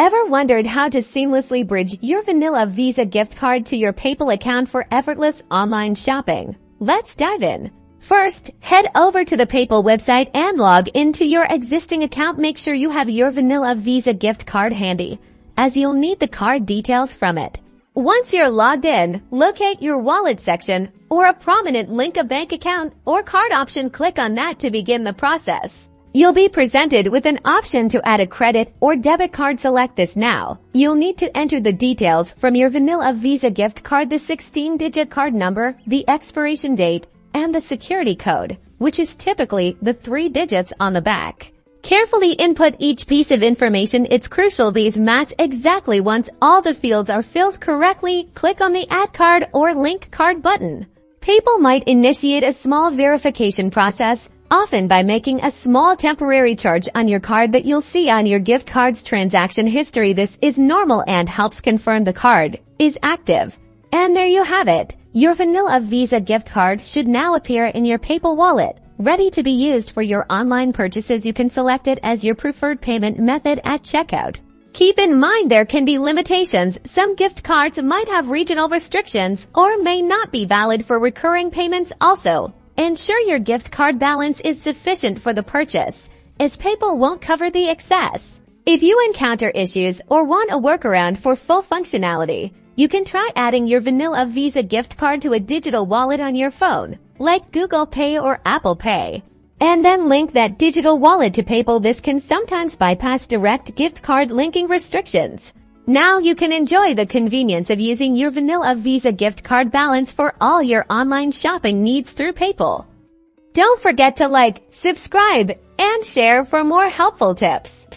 Ever wondered how to seamlessly bridge your vanilla Visa gift card to your PayPal account for effortless online shopping? Let's dive in. First, head over to the PayPal website and log into your existing account. Make sure you have your vanilla Visa gift card handy, as you'll need the card details from it. Once you're logged in, locate your wallet section or a prominent link a bank account or card option. Click on that to begin the process. You'll be presented with an option to add a credit or debit card. Select this now. You'll need to enter the details from your vanilla Visa gift card, the 16-digit card number, the expiration date, and the security code, which is typically the 3 digits on the back. Carefully input each piece of information. It's crucial these match exactly. Once all the fields are filled correctly, click on the Add Card or Link Card button. PayPal might initiate a small verification process, often by making a small temporary charge on your card that you'll see on your gift card's transaction history. This is normal and helps confirm the card is active. And there you have it. Your vanilla Visa gift card should now appear in your PayPal wallet, ready to be used for your online purchases. You can select it as your preferred payment method at checkout. Keep in mind there can be limitations. Some gift cards might have regional restrictions or may not be valid for recurring payments. Also, ensure your gift card balance is sufficient for the purchase, as PayPal won't cover the excess. If you encounter issues or want a workaround for full functionality, you can try adding your vanilla Visa gift card to a digital wallet on your phone, like Google Pay or Apple Pay, and then link that digital wallet to PayPal. This can sometimes bypass direct gift card linking restrictions. Now you can enjoy the convenience of using your vanilla Visa gift card balance for all your online shopping needs through PayPal. Don't forget to like, subscribe, and share for more helpful tips.